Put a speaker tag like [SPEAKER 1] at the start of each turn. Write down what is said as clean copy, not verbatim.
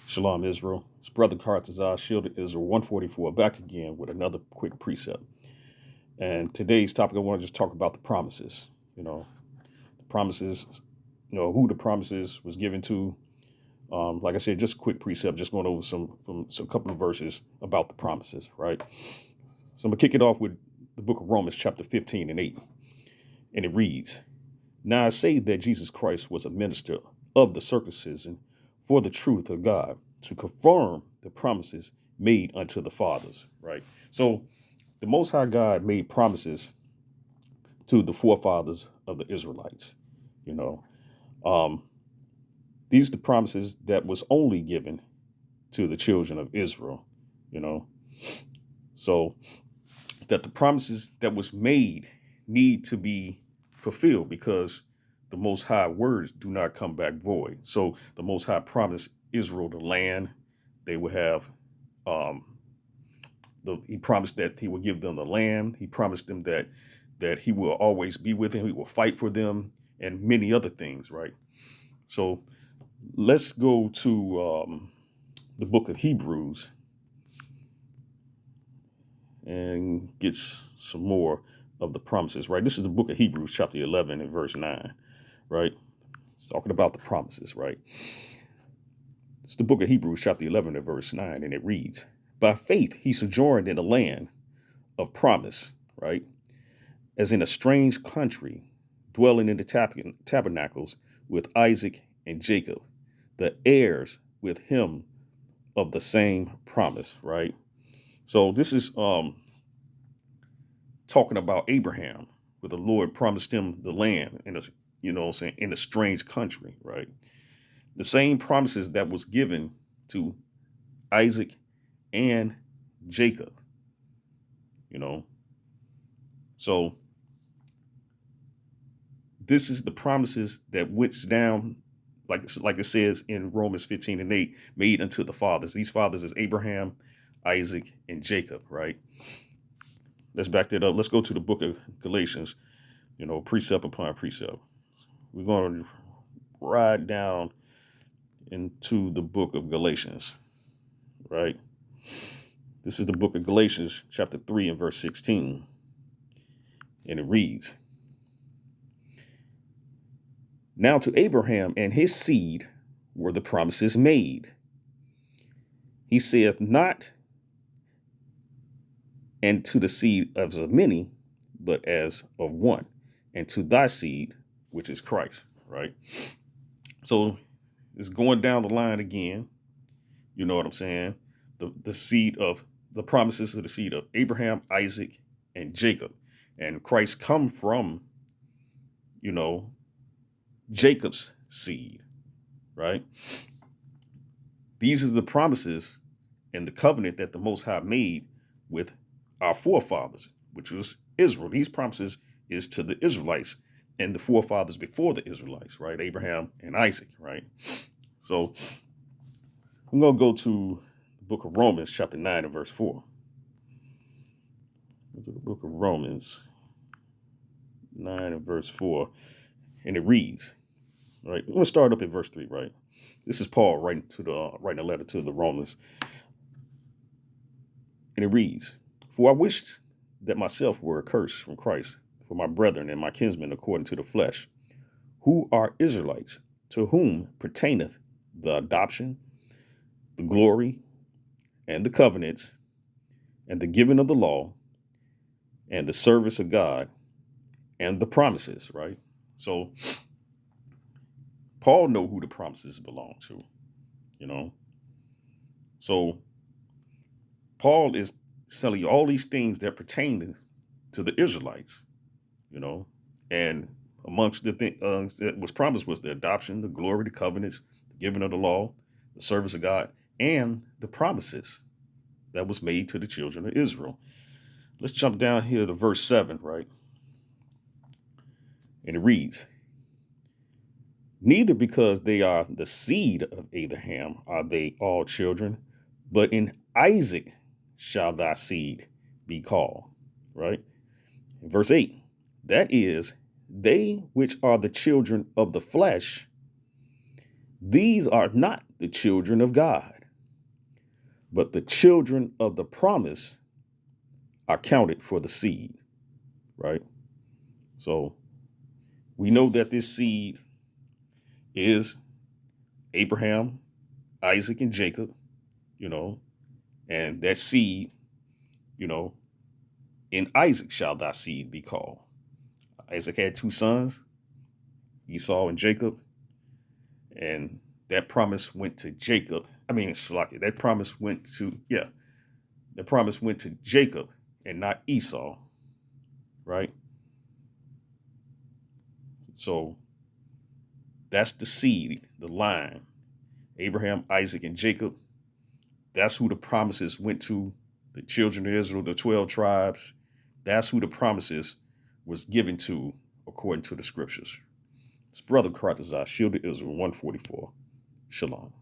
[SPEAKER 1] Shalom, Israel. It's Brother Cartazar, Shielded Israel 144, back again with another quick precept. And today's topic, I want to just talk about the promises. The promises, who the promises was given to. Like I said, just a quick precept, just going over some couple of verses about the promises, right? So I'm going to kick it off with the book of Romans, chapter 15 and 8. And it reads, "Now I say that Jesus Christ was a minister of the circumcision for the truth of God, to confirm the promises made unto the fathers," right? So the Most High God made promises to the forefathers of the Israelites. You know, um, these are the promises that was only given to the children of Israel. You know, so that the promises that was made need to be fulfilled because the Most High words do not come back void. So the Most High promised Israel the land. They would have um, he promised that he would give them the land. He promised them that he will always be with them. He will fight for them and many other things, right? So let's go to the book of Hebrews and get some more of the promises, right? This is the book of Hebrews, chapter 11 and verse 9, right? It's talking about the promises, right? It's the book of Hebrews, chapter 11 and verse 9, and it reads, "By faith he sojourned in the land of promise," right? "As in a strange country, dwelling in the tabernacles with Isaac and Jacob, the heirs with him of the same promise," right? So this is talking about Abraham, where the Lord promised him the land in in a strange country, right? The same promises that was given to Isaac and Jacob, you know. So this is the promises that went down, like it says in Romans 15 and 8, made unto the fathers. These fathers is Abraham, Isaac, and Jacob, right? Let's back that up. Let's go to the book of Galatians, precept upon precept. We're going to ride down into the book of Galatians, right? This is the book of Galatians, chapter 3 and verse 16. And it reads, "Now to Abraham and his seed were the promises made. He saith not, and to the seed as of many, but as of one, and to thy seed, which is Christ," right? So it's going down the line again. You know what I'm saying? The seed of the promises of the seed of Abraham, Isaac, and Jacob. And Christ come from, Jacob's seed, right? These are the promises and the covenant that the Most High made with our forefathers, which was Israel. These promises is to the Israelites and the forefathers before the Israelites, right? Abraham and Isaac, right? So I'm going to go to the book of Romans, chapter 9 and verse 4. The book of Romans 9 and verse 4, and it reads, right? I'm going to start up at verse 3, right? This is Paul writing a letter to the Romans. And it reads, "For I wished that myself were accursed from Christ for my brethren and my kinsmen according to the flesh, who are Israelites, to whom pertaineth the adoption, the glory, and the covenants, and the giving of the law, and the service of God, and the promises," right? So Paul know who the promises belong to, you know. So Paul is telling you all these things that pertain to the Israelites, and amongst the things that was promised was the adoption, the glory, the covenants, the giving of the law, the service of God, and the promises that was made to the children of Israel. Let's jump down here to verse 7, right? And it reads, "Neither because they are the seed of Abraham are they all children, but in Isaac shall thy seed be called," right? In verse 8, "That is, they which are the children of the flesh, these are not the children of God, But the children of the promise are counted for the seed, right? So we know that this seed is Abraham, Isaac, and Jacob, you know, and that seed, you know, in Isaac shall thy seed be called. Isaac had two sons, Esau and Jacob, and that promise went to Jacob. I mean, Slacky, that promise went to, yeah, the promise went to Jacob and not Esau, right? So that's the seed, the line. Abraham, Isaac, and Jacob. That's who the promises went to. The children of Israel, the 12 tribes. That's who the promises was given to according to the scriptures. It's Brother Carthazar, Shield of Israel, 144. Shalom.